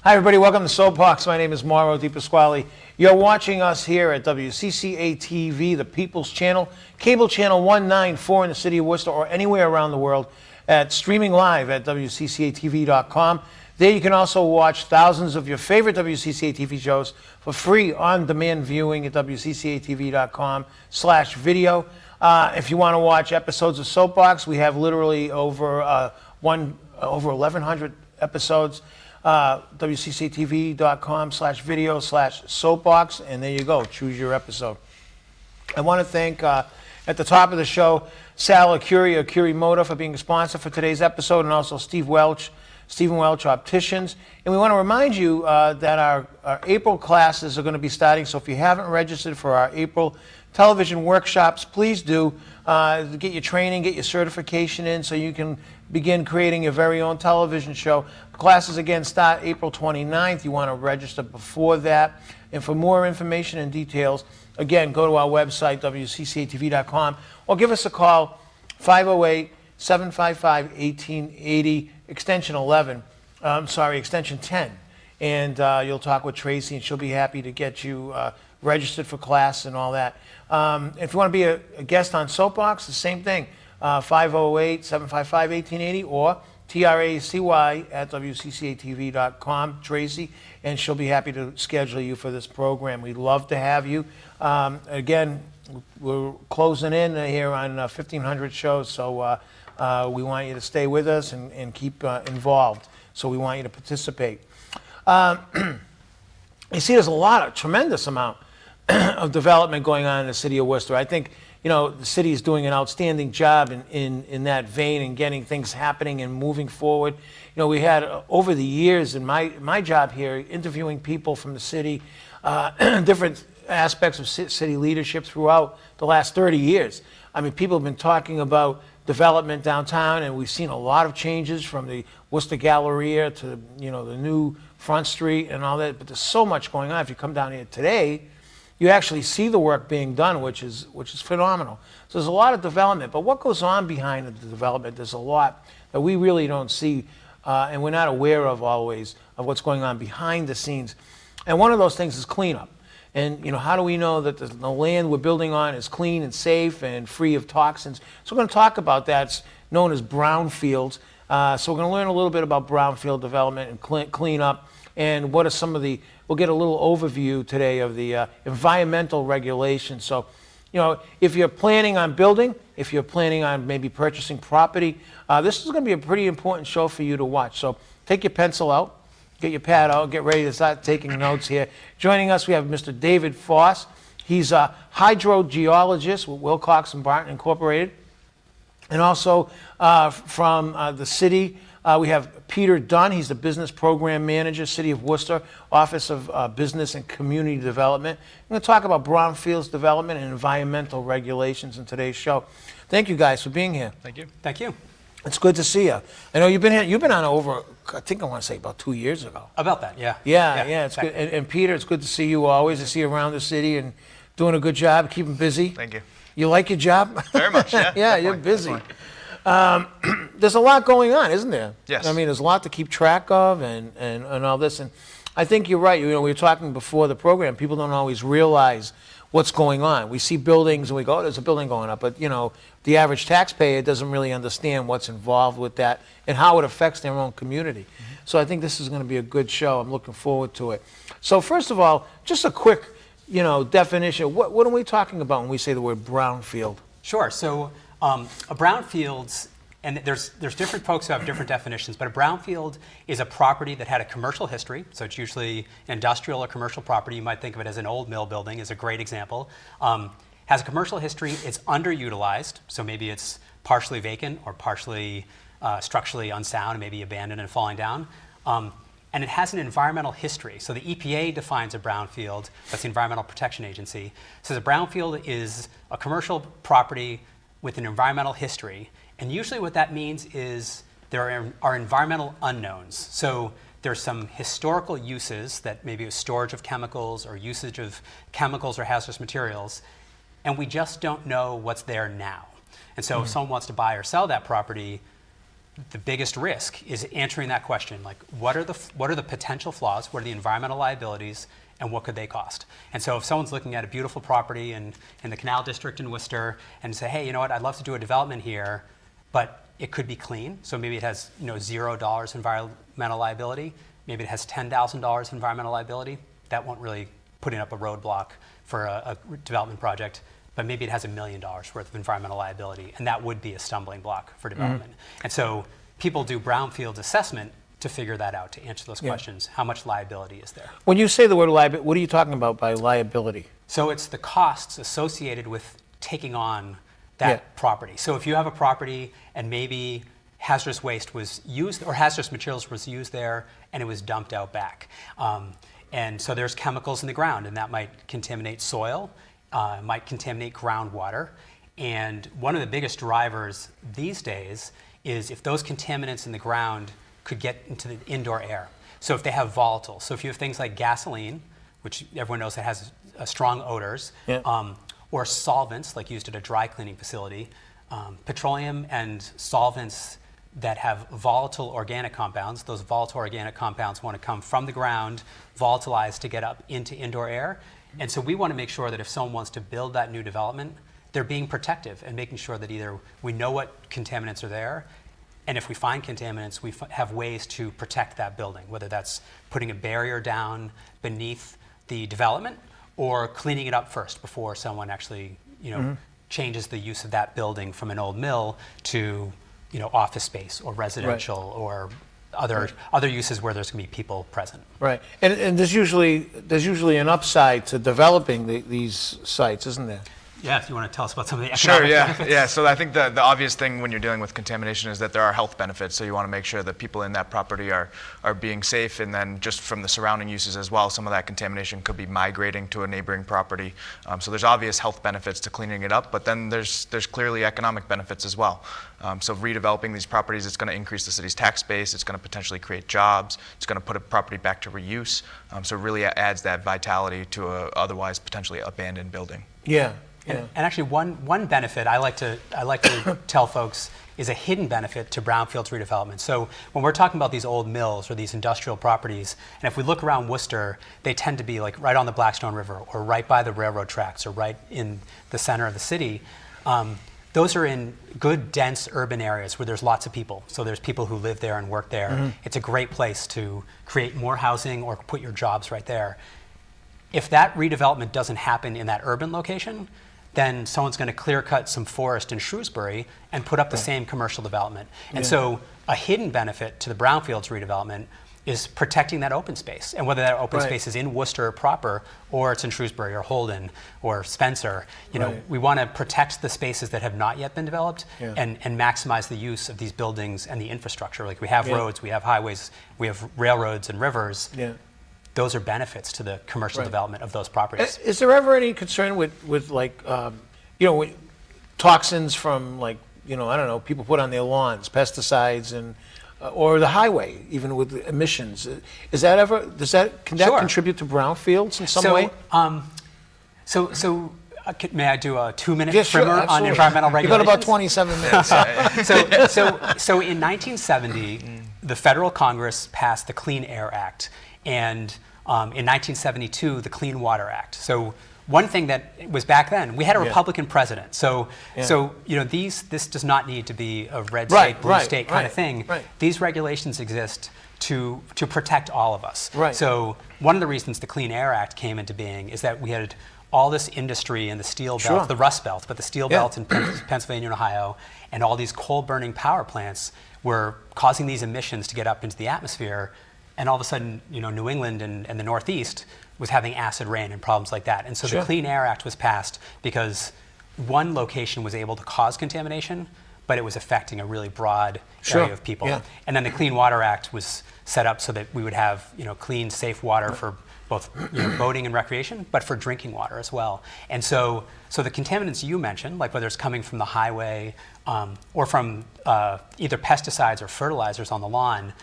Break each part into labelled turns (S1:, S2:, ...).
S1: Hi, everybody. Welcome to Soapbox. My name is Mauro DiPasquale. You're watching us here at WCCA TV, the People's Channel, cable channel 194 in the city of Worcester, or anywhere around the world, at streaming live at WCCATV.com. There you can also watch thousands of your favorite WCCA TV shows for free on-demand viewing at WCCATV.com/video. If you want to watch episodes of Soapbox, we have literally over 1,100 episodes. WCCATV.com/video/soapbox, and there you go. Choose your episode. I want to thank, at the top of the show, Sal Curie of Curie Motor for being a sponsor for today's episode, and also Stephen Welch, Opticians. And we want to remind you that our April classes are going to be starting, so if you haven't registered for our April television workshops, please do. Get your training, get your certification in so you can begin creating your very own television show. Classes again start April 29th. You want to register before that. And for more information and details, again, go to our website, WCCATV.com, or give us a call, 508-755-1880, extension 11. Extension 10. And you'll talk with Tracy, and she'll be happy to get you registered for class and all that. If you want to be a guest on Soapbox, the same thing, 508-755-1880 or TRACY at WCCATV.com, Tracy, and she'll be happy to schedule you for this program. We'd love to have you. Again, we're closing in here on 1,500 shows, so we want you to stay with us and keep involved. So we want you to participate. You see, there's a tremendous amount of development going on in the city of Worcester. I think, the city is doing an outstanding job in that vein and getting things happening and moving forward. We had, over the years in my job here, interviewing people from the city, different aspects of city leadership throughout the last 30 years. I mean, people have been talking about development downtown, and we've seen a lot of changes from the Worcester Galleria to, the new Front Street and all that, but there's so much going on. If you come down here today, you actually see the work being done, which is phenomenal. So there's a lot of development, but what goes on behind the development, there's a lot that we really don't see, and we're not aware of always of what's going on behind the scenes. And one of those things is cleanup. And how do we know that the land we're building on is clean and safe and free of toxins? So we're going to talk about that. It's known as brownfields. So we're going to learn a little bit about brownfield development and cleanup, and what are some of the, we'll get a little overview today of the environmental regulations. So, if you're planning on building, if you're planning on maybe purchasing property, this is going to be a pretty important show for you to watch. So take your pencil out, get your pad out, get ready to start taking notes here. Joining us, we have Mr. David Foss. He's a hydrogeologist with Wilcox and Barton Incorporated. And also from the city, we have Peter Dunn. He's the Business Program Manager, City of Worcester, Office of Business and Community Development. I'm going to talk about brownfields development and environmental regulations in today's show. Thank you guys for being here.
S2: Thank you.
S3: Thank you.
S1: It's good to see you. I know you've been here. You've been on over, I think I want to say about 2 years ago.
S3: About that, yeah.
S1: Yeah, it's good. And Peter, it's good to see you always. I see you around the city and doing a good job, keeping busy.
S2: Thank you.
S1: You like your job?
S2: Very much, yeah.
S1: Yeah, you're busy. There's a lot going on, isn't there?
S2: Yes.
S1: I mean, there's a lot to keep track of and all this. And I think you're right. We were talking before the program. People don't always realize what's going on. We see buildings and we go, oh, there's a building going up. But, the average taxpayer doesn't really understand what's involved with that and how it affects their own community. Mm-hmm. So I think this is going to be a good show. I'm looking forward to it. So first of all, just a quick, definition. What are we talking about when we say the word brownfield?
S3: Sure. So a brownfields, and there's different folks who have different definitions, but a brownfield is a property that had a commercial history. So it's usually industrial or commercial property. You might think of it as an old mill building is a great example. Has a commercial history. It's underutilized. So maybe it's partially vacant or partially structurally unsound, maybe abandoned and falling down. And it has an environmental history. So the EPA defines a brownfield, that's the Environmental Protection Agency. So the brownfield is a commercial property with an environmental history. And usually what that means is there are environmental unknowns. So there's some historical uses that maybe a storage of chemicals or usage of chemicals or hazardous materials, and we just don't know what's there now. And so if someone wants to buy or sell that property, the biggest risk is answering that question, like what are the potential flaws, what are the environmental liabilities, and what could they cost? And so if someone's looking at a beautiful property in the Canal District in Worcester and say, hey, you know what, I'd love to do a development here, but it could be clean, so maybe it has $0 environmental liability, maybe it has $10,000 environmental liability, that won't really put up a roadblock for a development project, but maybe it has $1 million worth of environmental liability, and that would be a stumbling block for development. And so people do brownfields assessment to figure that out, to answer those questions. How much liability is there?
S1: When you say the word liability, what are you talking about by liability?
S3: So it's the costs associated with taking on that property. So if you have a property and maybe hazardous waste was used, or hazardous materials was used there, and it was dumped out back. And so there's chemicals in the ground, and that might contaminate soil, might contaminate groundwater. And one of the biggest drivers these days is if those contaminants in the ground could get into the indoor air. So if they have volatiles, so if you have things like gasoline, which everyone knows that has strong odors, or solvents like used at a dry cleaning facility, petroleum and solvents that have volatile organic compounds, those volatile organic compounds want to come from the ground, volatilize to get up into indoor air. And so we want to make sure that if someone wants to build that new development, they're being protective and making sure that either we know what contaminants are there, and if we find contaminants, we have ways to protect that building, whether that's putting a barrier down beneath the development or cleaning it up first before someone actually changes the use of that building from an old mill to office space or residential or other uses where there's going to be people present.
S1: Right, and there's usually an upside to developing these sites, isn't there?
S3: Yeah, if you want to tell us about some of the economic benefits.
S2: Yeah. So I think the obvious thing when you're dealing with contamination is that there are health benefits. So you want to make sure that people in that property are being safe, and then just from the surrounding uses as well, some of that contamination could be migrating to a neighboring property. So there's obvious health benefits to cleaning it up, but then there's clearly economic benefits as well. So redeveloping these properties, it's going to increase the city's tax base. It's going to potentially create jobs. It's going to put a property back to reuse. So it really adds that vitality to a otherwise potentially abandoned building.
S1: Yeah.
S3: And actually, one benefit I like to tell folks is a hidden benefit to brownfields redevelopment. So when we're talking about these old mills or these industrial properties, and if we look around Worcester, they tend to be like right on the Blackstone River or right by the railroad tracks or right in the center of the city. Those are in good, dense urban areas where there's lots of people. So there's people who live there and work there. It's a great place to create more housing or put your jobs right there. If that redevelopment doesn't happen in that urban location, then someone's going to clear cut some forest in Shrewsbury and put up the same commercial development. And so a hidden benefit to the brownfields redevelopment is protecting that open space. And whether that open space is in Worcester proper, or it's in Shrewsbury or Holden or Spencer, we want to protect the spaces that have not yet been developed and maximize the use of these buildings and the infrastructure. Like we have roads, we have highways, we have railroads and rivers. Those are benefits to the commercial development of those properties.
S1: Is there ever any concern with like, with toxins from like, I don't know, people put on their lawns, pesticides, and or the highway, even with emissions? Can that contribute to brownfields in some way?
S3: May I do a 2-minute primer on environmental regulations?
S1: You've got about 27 minutes.
S3: So in 1970, the federal Congress passed the Clean Air Act, and in 1972, the Clean Water Act. So one thing that was back then, we had a Republican president. So this does not need to be a red state, blue state kind of thing. These regulations exist to protect all of us. So one of the reasons the Clean Air Act came into being is that we had all this industry in the steel belt, the Rust Belt, but the steel belt in Pennsylvania and Ohio, and all these coal-burning power plants were causing these emissions to get up into the atmosphere. And all of a sudden, New England and the Northeast was having acid rain and problems like that. And so the Clean Air Act was passed because one location was able to cause contamination, but it was affecting a really broad area of people. And then the Clean Water Act was set up so that we would have clean, safe water for both boating and recreation, but for drinking water as well. And so the contaminants you mentioned, like whether it's coming from the highway or from either pesticides or fertilizers on the lawn,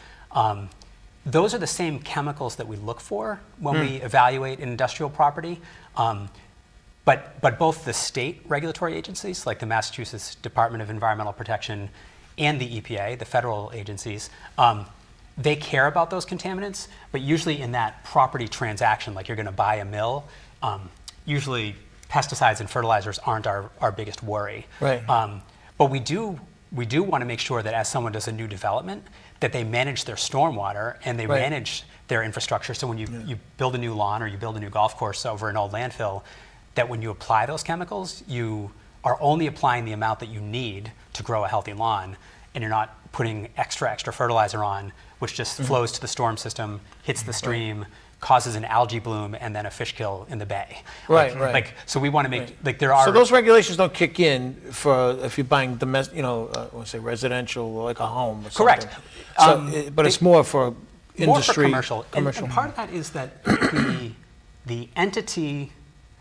S3: those are the same chemicals that we look for when we evaluate an industrial property. But both the state regulatory agencies, like the Massachusetts Department of Environmental Protection and the EPA, the federal agencies, they care about those contaminants, but usually in that property transaction, like you're going to buy a mill, usually pesticides and fertilizers aren't our biggest worry.
S1: Right.
S3: But we do want to make sure that as someone does a new development, that they manage their stormwater and they
S1: Right.
S3: manage their infrastructure. So when you build a new lawn or you build a new golf course over an old landfill, that when you apply those chemicals, you are only applying the amount that you need to grow a healthy lawn, and you're not putting extra fertilizer on, which just flows to the storm system, hits the stream, causes an algae bloom, and then a fish kill in the bay.
S1: Right, right.
S3: Like, so we want to make, like, there are...
S1: So those regulations don't kick in for if you're buying domestic, I want to say residential, like a home or something.
S3: Correct.
S1: So, but it's more for industry.
S3: More for commercial. And part of that is that the entity...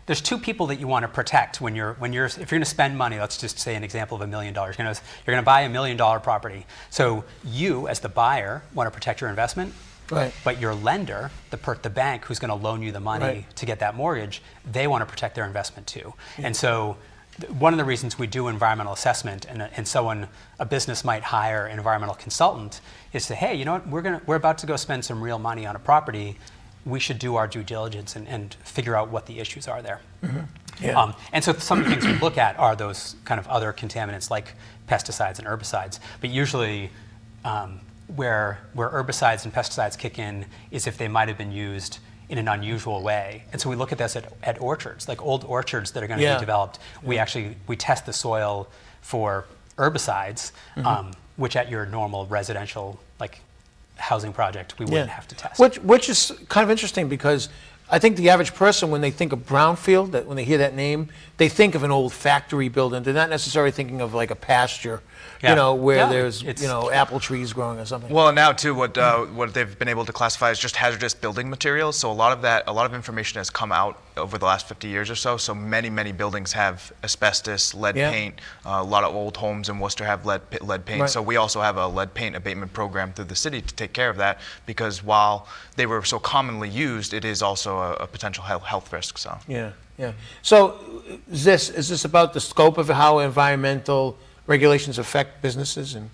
S3: There's two people that you want to protect if you're going to spend money. Let's just say an example of $1 million. You're going to buy a $1 million property. So you, as the buyer, want to protect your investment.
S1: Right.
S3: But your lender, the bank who's going to loan you the money
S1: Right.
S3: to get that mortgage, they want to protect their investment too. And so one of the reasons we do environmental assessment, and a business might hire an environmental consultant, is to say, hey, you know what, we're about to go spend some real money on a property. We should do our due diligence and figure out what the issues are there.
S1: Mm-hmm. Yeah.
S3: And so some of the things we look at are those kind of other contaminants like pesticides and herbicides. But usually where herbicides and pesticides kick in is if they might have been used in an unusual way. And so we look at this at orchards, like old orchards that are going to be developed. We test the soil for herbicides, which at your normal residential housing project we wouldn't have to test.
S1: Which is kind of interesting because I think the average person, when they think of brownfield, when they hear that name, they think of an old factory building. They're not necessarily thinking of like a pasture, where there's apple trees growing or something.
S2: Well, now too, what they've been able to classify as just hazardous building materials. So a lot of information has come out over the last 50 years or so. So many buildings have asbestos, lead paint. A lot of old homes in Worcester have lead paint.
S1: Right.
S2: So we also have a lead paint abatement program through the city to take care of that, because while they were so commonly used, it is also a potential health risk. So
S1: Yeah. So is this about the scope of how environmental regulations affect businesses? And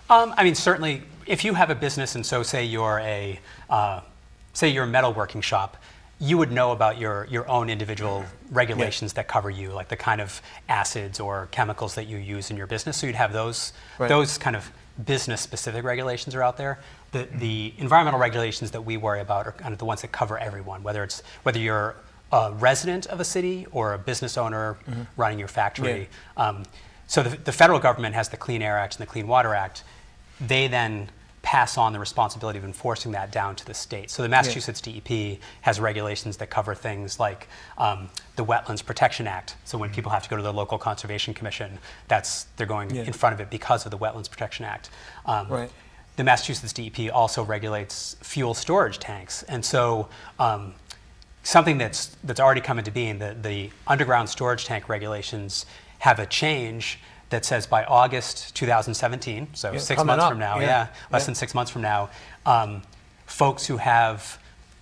S3: I mean, certainly, if you have a business, and so say you're a metalworking shop, you would know about your own individual regulations that cover you, like the kind of acids or chemicals that you use in your business. So you'd have those kind of business-specific regulations are out there. The environmental regulations that we worry about are kind of the ones that cover everyone, whether you're a resident of a city or a business owner running your factory. So the federal government has the Clean Air Act and the Clean Water Act. They then pass on the responsibility of enforcing that down to the state. So the Massachusetts DEP has regulations that cover things like the Wetlands Protection Act. So when people have to go to the local conservation commission, they're going in front of it because of the Wetlands Protection Act. The Massachusetts DEP also regulates fuel storage tanks. And so something that's already come into being, the underground storage tank regulations have a change that says by August 2017, so 6 months from now, less than 6 months from now, folks who have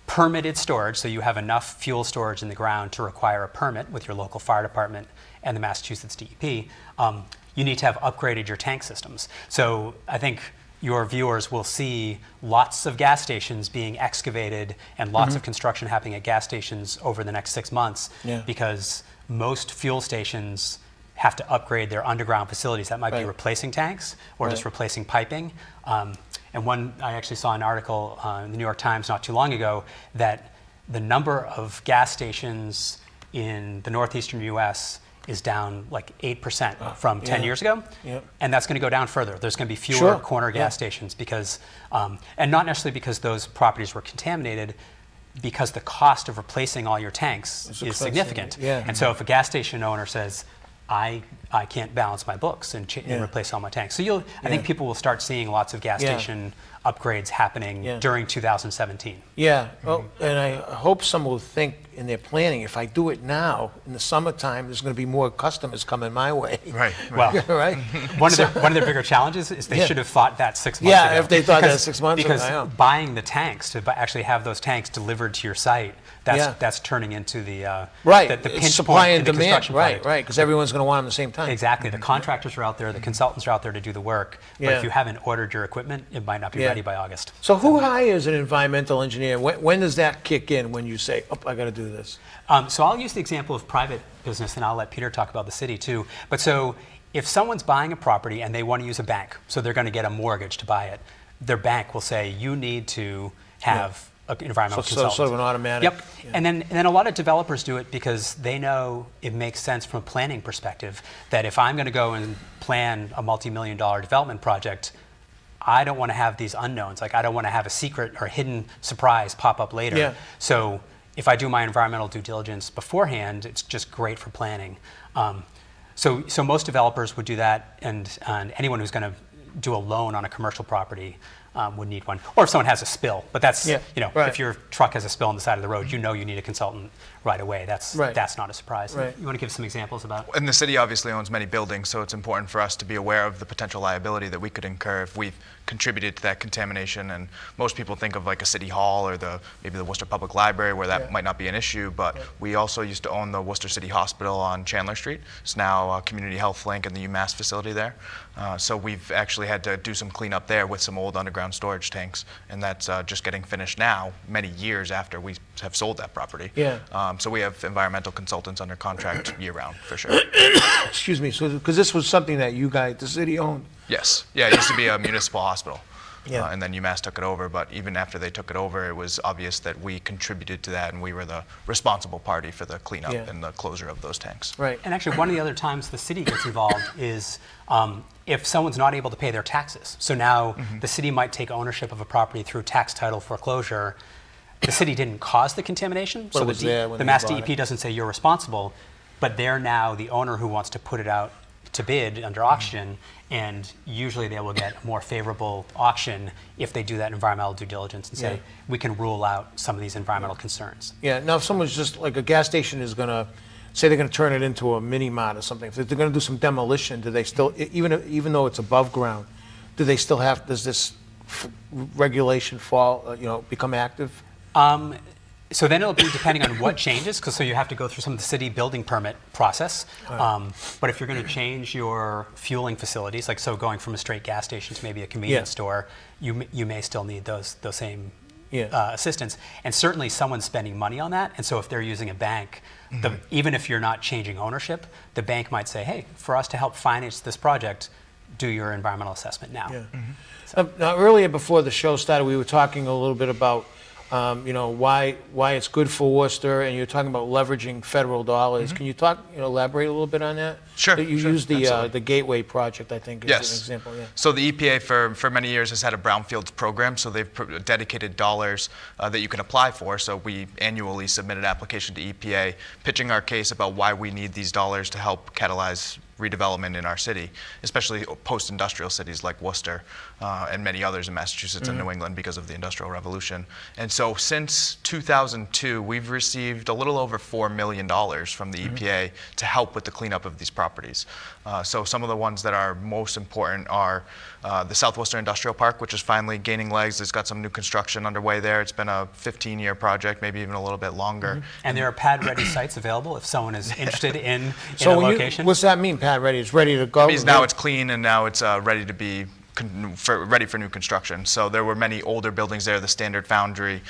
S3: permitted storage, so you have enough fuel storage in the ground to require a permit with your local fire department and the Massachusetts DEP, you need to have upgraded your tank systems. So I think your viewers will see lots of gas stations being excavated and lots of construction happening at gas stations over the next 6 months because most fuel stations have to upgrade their underground facilities. That might be replacing tanks or just replacing piping. And I actually saw an article in the New York Times not too long ago that the number of gas stations in the northeastern US is down like 8% from 10 years ago. And that's going to go down further. There's going to be fewer corner gas stations because, and not necessarily because those properties were contaminated, because the cost of replacing all your tanks is significant. And so if a gas station owner says, I can't balance my books and replace all my tanks. So I think people will start seeing lots of gas station upgrades happening
S1: Yeah.
S3: during 2017.
S1: Yeah, well, and I hope some will think in their planning, if I do it now, in the summertime, there's going to be more customers coming my way.
S2: Right.
S3: Well,
S1: Right?
S3: one of their bigger challenges is they
S1: Yeah.
S3: should have thought that 6 months
S1: Yeah,
S3: ago.
S1: if they thought that
S3: Because-
S1: 6 months ago,
S3: Because
S1: I know.
S3: buying the tanks, to actually have those tanks delivered to your site,
S1: Yeah.
S3: that's turning into the
S1: Right,
S3: the
S1: it's
S3: pinch
S1: supply
S3: point
S1: and
S3: in the
S1: demand,
S3: construction
S1: right,
S3: project.
S1: right, because everyone's going to want them at the same time.
S3: Exactly. The contractors are out there, the consultants are out there to do the work. But
S1: Yeah.
S3: if you haven't ordered your equipment, it might not be
S1: Yeah.
S3: ready by August.
S1: So who hires an environmental engineer? When does that kick in, when you say, oh, I got to do this?
S3: So I'll use the example of private business, and I'll let Peter talk about the city too. But so if someone's buying a property and they want to use a bank, so they're going to get a mortgage to buy it, their bank will say, you need to have an environmental
S1: So
S3: consultant.
S1: sort of an automatic.
S3: Yep.
S1: Yeah.
S3: And then a lot of developers do it because they know it makes sense from a planning perspective that if I'm going to go and plan a multi-million-dollar development project, I don't want to have these unknowns. Like, I don't want to have a secret or hidden surprise pop up later.
S1: Yeah.
S3: So if I do my environmental due diligence beforehand, it's just great for planning. So most developers would do that, and anyone who's going to do a loan on a commercial property would need one. Or if someone has a spill, but that's,
S1: Yeah, right.
S3: if your truck has a spill on the side of the road, you need a consultant right away. That's
S1: Right.
S3: not a surprise.
S1: Right.
S3: You want to give some examples about?
S2: And the city obviously owns many buildings, so it's important for us to be aware of the potential liability that we could incur if we've contributed to that contamination. And most people think of like a city hall or maybe the Worcester Public Library, where that
S1: Yeah.
S2: might not be an issue, but we also used to own the Worcester City Hospital on Chandler Street. It's now Community Health Link and the UMass facility there. So we've actually had to do some cleanup there with some old underground storage tanks, and that's just getting finished now, many years after we have sold that property.
S1: Yeah.
S2: So we have environmental consultants under contract year-round, for sure.
S1: Excuse me, so, because this was something that you guys, the city owned.
S2: Yes. Yeah, it used to be a municipal hospital.
S1: Yeah.
S2: And then UMass took it over, but even after they took it over, it was obvious that we contributed to that, and we were the responsible party for the cleanup
S1: Yeah.
S2: and the closure of those tanks.
S1: Right.
S3: And actually, one of the other times the city gets involved is if someone's not able to pay their taxes. So now the city might take ownership of a property through tax title foreclosure. The city didn't cause the contamination,
S1: But it was there when
S3: the
S1: they
S3: Mass
S1: bought
S3: DEP
S1: it.
S3: doesn't say you're responsible, but they're now the owner who wants to put it out to bid under auction, and usually they will get a more favorable auction if they do that environmental due diligence and say,
S1: Yeah.
S3: we can rule out some of these environmental concerns.
S1: Yeah, now if someone's just, like a gas station is going to, say they're going to turn it into a mini mart or something, if they're going to do some demolition, do they still, even though it's above ground, do they still have, does this regulation fall, become active?
S3: So then it'll be depending on what changes, because so you have to go through some of the city building permit process. But if you're going to change your fueling facilities, like so going from a straight gas station to maybe a convenience
S1: Yeah.
S3: store, you may still need those same
S1: Yeah.
S3: assistance. And certainly someone's spending money on that. And so if they're using a bank, even if you're not changing ownership, the bank might say, hey, for us to help finance this project, do your environmental assessment now.
S1: Yeah. Now, earlier before the show started, we were talking a little bit about, why it's good for Worcester, and you're talking about leveraging federal dollars. Can you elaborate a little bit on that?
S2: Sure,
S1: You
S2: sure,
S1: used
S2: absolutely.
S1: the Gateway project, I think, is
S2: Yes.
S1: an example. Yeah.
S2: So the EPA for many years has had a brownfields program, so they've dedicated dollars that you can apply for. So we annually submit an application to EPA, pitching our case about why we need these dollars to help catalyze redevelopment in our city, especially post-industrial cities like Worcester and many others in Massachusetts and New England because of the Industrial Revolution. And so since 2002, we've received a little over $4 million from the EPA to help with the cleanup of these properties. So some of the ones that are most important are the Southwestern Industrial Park, which is finally gaining legs. It's got some new construction underway there. It's been a 15-year project, maybe even a little bit longer.
S3: And there are pad-ready sites available if someone is interested in a
S1: So
S3: location.
S1: what's that mean, Pat? Ready? It's ready to go?
S2: Means now it's clean and now it's ready to be ready for new construction. So there were many older buildings there, the Standard Foundry,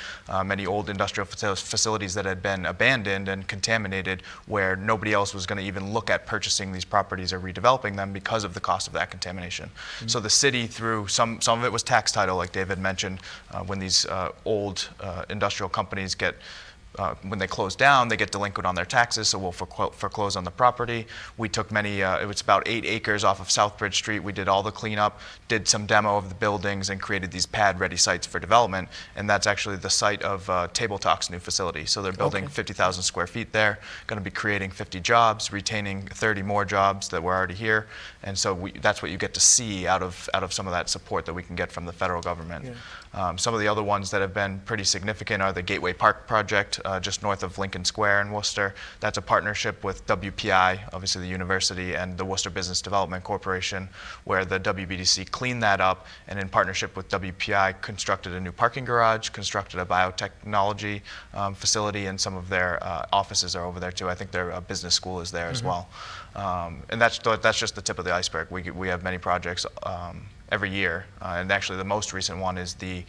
S2: many old industrial facilities that had been abandoned and contaminated, where nobody else was going to even look at purchasing these properties or redeveloping them because of the cost of that contamination. So the city, through some of it was tax title, like David mentioned, when these old industrial companies get when they close down, they get delinquent on their taxes, so we'll foreclose on the property. We took many, it was about 8 acres off of Southbridge Street. We did all the cleanup, did some demo of the buildings, and created these pad-ready sites for development. And that's actually the site of Table Talk's new facility. So they're building 50,000 square feet there, going to be creating 50 jobs, retaining 30 more jobs that were already here. And so that's what you get to see out of some of that support that we can get from the federal government. Some of the other ones that have been pretty significant are the Gateway Park project, just north of Lincoln Square in Worcester. That's a partnership with WPI, obviously the university, and the Worcester Business Development Corporation, where the WBDC cleaned that up, and in partnership with WPI constructed a new parking garage, constructed a biotechnology facility, and some of their offices are over there too. I think their business school is there as well. And that's just the tip of the iceberg. We have many projects every year, and actually the most recent one is the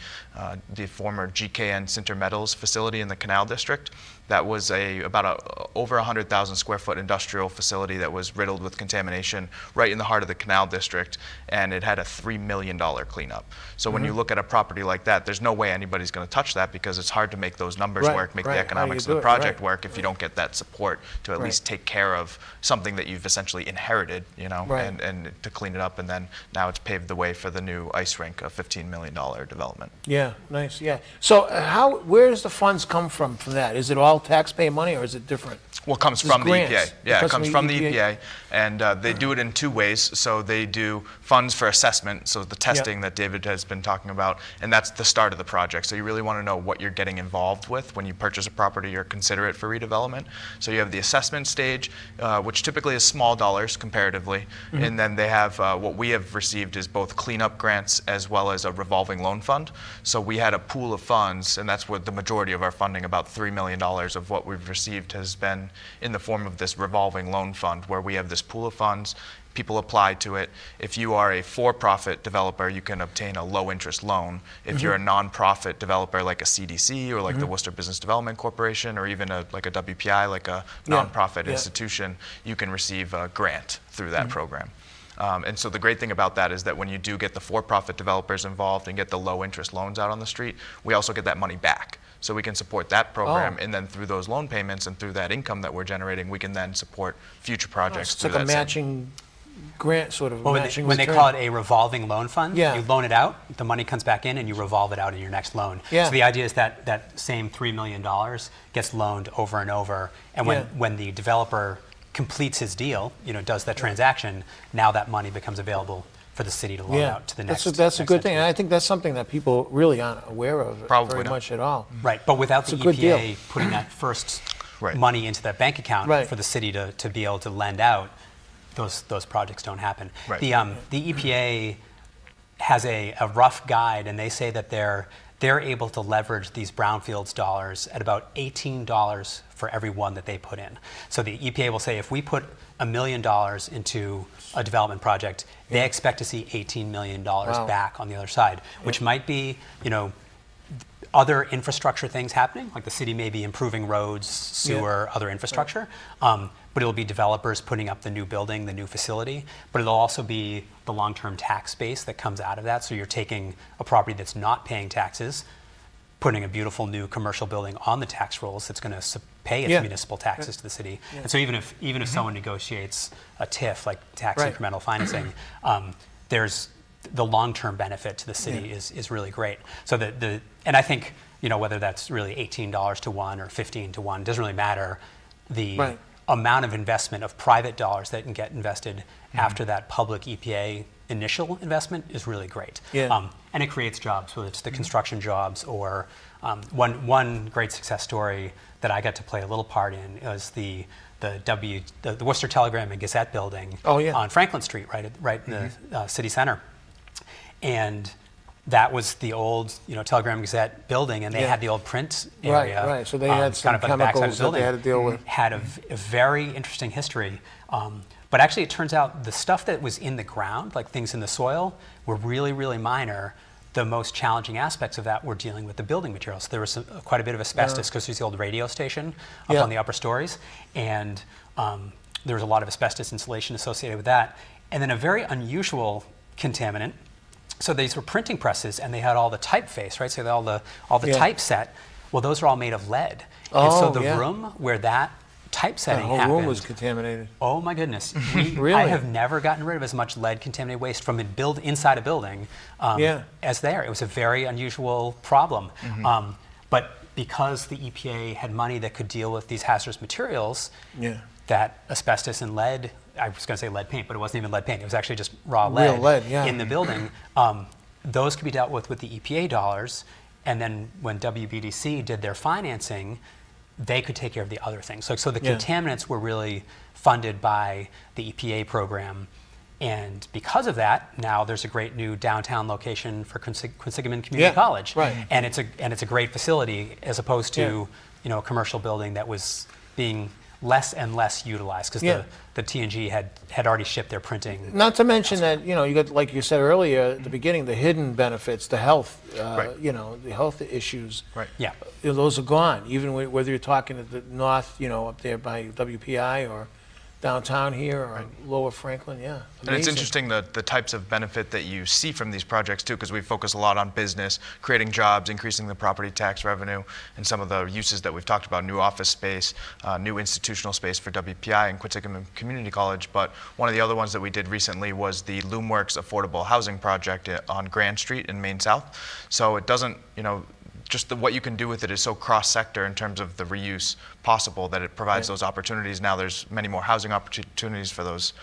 S2: former GKN Sinter Metals facility in the Canal District. That was about over 100,000 square foot industrial facility that was riddled with contamination right in the heart of the Canal District, and it had a $3 million cleanup. So when you look at a property like that, there's no way anybody's going to touch that, because it's hard to make those numbers work, make the economics of the project work if you don't get that support to at least take care of something that you've essentially inherited, you know, and to clean it up. And then now it's paved the way for the new ice rink, a $15 million development.
S1: Yeah, nice, yeah. So where does the funds come from that? Is it all taxpayer money, or is it different?
S2: Well, it comes from the EPA. Yeah, it comes from the
S1: EPA.
S2: EPA, and they do it in 2 ways. So they do funds for assessment, so the testing that David has been talking about, and that's the start of the project. So you really want to know what you're getting involved with when you purchase a property or consider it for redevelopment. So you have the assessment stage, which typically is small dollars comparatively, and then they have what we have received is both cleanup grants as well as a revolving loan fund. So we had a pool of funds, and that's what the majority of our funding, about $3 million of what we've received, has been in the form of this revolving loan fund, where we have this pool of funds. People apply to it. If you are a for-profit developer, you can obtain a low-interest loan. If you're a non-profit developer, like a CDC or like the Worcester Business Development Corporation, or even like a WPI, like a non-profit institution, you can receive a grant through that program. And so the great thing about that is that when you do get the for-profit developers involved and get the low-interest loans out on the street, we also get that money back. So we can support that program, and then through those loan payments and through that income that we're generating, we can then support future projects.
S1: It's like a matching grant, sort of.
S3: Well, when they call it a revolving loan fund, you loan it out, the money comes back in, and you revolve it out in your next loan. So the idea is that that same $3 million gets loaned over and over, and when the developer completes his deal, does that transaction, now that money becomes available for the city to loan out to the next.
S1: That's a good thing, and I think that's something that people really aren't aware of very much at all.
S3: Right, but without the EPA putting that first money into that bank account for the city to be able to lend out, those projects don't happen. The EPA has a rough guide, and they say that they're able to leverage these brownfields dollars at about $18 for every one that they put in. So the EPA will say, if we put $1 million into a development project, they expect to see $18 million back on the other side, which might be, other infrastructure things happening, like the city may be improving roads, sewer, other infrastructure, but it'll be developers putting up the new building, the new facility, but it'll also be the long-term tax base that comes out of that. So you're taking a property that's not paying taxes, putting a beautiful new commercial building on the tax rolls that's going to pay its municipal taxes to the city. And so even if someone negotiates a TIF, like tax incremental financing, there's the long-term benefit to the city is really great. So and I think, whether that's really $18 to 1 or 15 to 1, doesn't really matter. The amount of investment of private dollars that can get invested after that public EPA initial investment is really great. And it creates jobs, whether it's the construction jobs or one great success story that I got to play a little part in was the Worcester Telegram and Gazette building on Franklin Street, right in the city center. And that was the old, Telegram Gazette building, and they had the old print area.
S1: Right. So they had some
S3: kind of
S1: chemicals that they had to deal with.
S3: Had a very interesting history. But actually, it turns out the stuff that was in the ground, like things in the soil, were really, really minor. The most challenging aspects of that were dealing with the building materials. There was quite a bit of asbestos because there's the old radio station up on the upper stories, and there was a lot of asbestos insulation associated with that. And then a very unusual contaminant. So these were printing presses, and they had all the typeface, right? So they had all the typeset Well, those are all made of lead. And so
S1: Oh,
S3: the
S1: yeah.
S3: room where that typesetting
S1: The whole
S3: happened,
S1: room was contaminated.
S3: oh my goodness.
S1: Really?
S3: I have never gotten rid of as much lead contaminated waste from inside a building
S1: Yeah.
S3: as there. It was a very unusual problem. But because the EPA had money that could deal with these hazardous materials,
S1: Yeah.
S3: that asbestos and lead, I was going to say lead paint, but it wasn't even lead paint. It was actually just raw
S1: Real
S3: lead,
S1: lead, yeah.
S3: in the building. Those could be dealt with the EPA dollars. And then when WBDC did their financing, they could take care of the other things. So the
S1: Yeah.
S3: contaminants were really funded by the EPA program. And because of that, now there's a great new downtown location for Quinsigamond Community
S1: Yeah,
S3: College.
S1: right.
S3: And it's a great facility as opposed to
S1: Yeah.
S3: a commercial building that was being less and less utilized because
S1: Yeah.
S3: the TNG had already shipped their printing.
S1: Not to mention that, you got, like you said earlier at the beginning, the hidden benefits, the health,
S2: Right.
S1: the health issues.
S2: Right.
S3: Yeah.
S1: Those are gone, even whether you're talking at the north, up there by WPI or downtown here or Lower Franklin, yeah.
S2: And it's
S1: Amazing.
S2: interesting the types of benefit that you see from these projects too, because we focus a lot on business, creating jobs, increasing the property tax revenue, and some of the uses that we've talked about, new office space, new institutional space for WPI and Quinsigamond Community College. But one of the other ones that we did recently was the Loomworks Affordable Housing Project on Grand Street in Maine South. So it doesn't, just what you can do with it is so cross-sector in terms of the reuse possible that it provides those opportunities. Now there's many more housing opportunities for those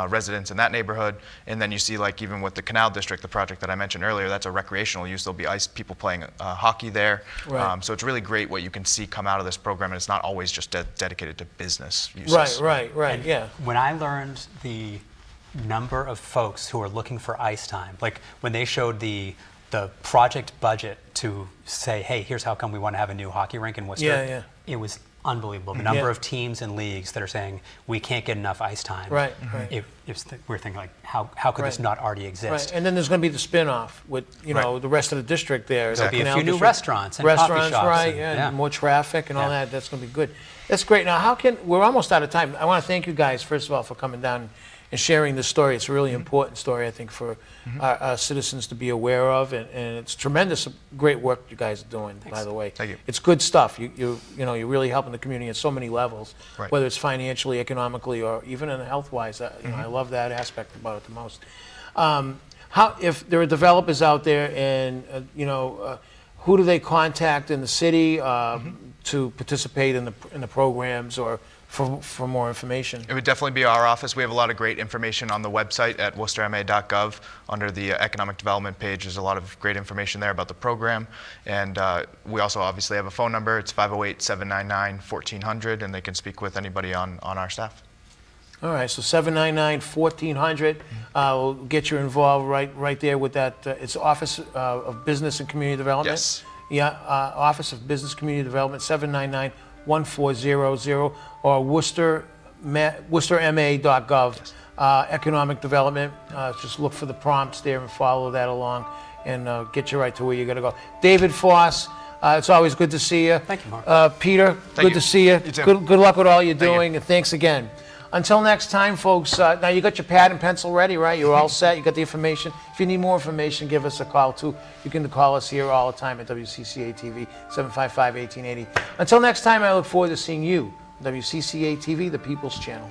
S2: residents in that neighborhood. And then you see, like, even with the Canal District, the project that I mentioned earlier, that's a recreational use. There'll be people playing hockey there.
S1: Right.
S2: So it's really great what you can see come out of this program, and it's not always just dedicated to business uses.
S1: Right, yeah.
S3: When I learned the number of folks who are looking for ice time, like when they showed the project budget to say, hey, here's how come we want to have a new hockey rink in Worcester.
S1: Yeah.
S3: It was unbelievable. The number
S1: Yeah.
S3: of teams and leagues that are saying we can't get enough ice time.
S1: Right.
S3: We're thinking like, how could this
S1: Right.
S3: not already exist?
S1: Right, and then there's going to be the spin-off with,
S2: Right.
S1: the rest of the district there. the
S3: There'll be a
S1: Canal
S3: few new
S1: District.
S3: restaurants and coffee shops
S1: right,
S3: and-
S1: yeah,
S3: yeah.
S1: and more traffic and all
S3: Yeah.
S1: that. That's going to be good. That's great. Now, we're almost out of time. I want to thank you guys, first of all, for coming down and sharing this story. It's a really important story, I think, for our citizens to be aware of, and it's tremendous, great work you guys are doing, by the way.
S2: Thank you.
S1: It's good stuff. You're really helping the community at so many levels,
S2: Right.
S1: whether it's financially, economically, or even in health-wise. I love that aspect about it the most. If there are developers out there, and who do they contact in the city to participate in the programs or for more information?
S2: It would definitely be our office. We have a lot of great information on the website at worcesterma.gov. Under the economic development page, there's a lot of great information there about the program. And we also obviously have a phone number. It's 508-799-1400, and they can speak with anybody on our staff.
S1: All right, so 799-1400 will get you involved right there with that. It's Office of Business and Community Development.
S2: Yes.
S1: Yeah, Office of Business Community Development, 799-1400, or worcesterma.gov. Economic Development. Just look for the prompts there and follow that along, and get you right to where you got to go. David Foss, it's always good to see you.
S3: Thank you, Mark.
S1: Peter, good
S2: you.
S1: to see you.
S2: You too.
S1: Good luck with all you're
S2: Thank you.
S1: doing, and thanks again. Until next time, folks, now you got your pad and pencil ready, right? You're all set. You got the information. If you need more information, give us a call, too. You can call us here all the time at WCCA TV, 755-1880. Until next time, I look forward to seeing you, WCCA TV, the People's Channel.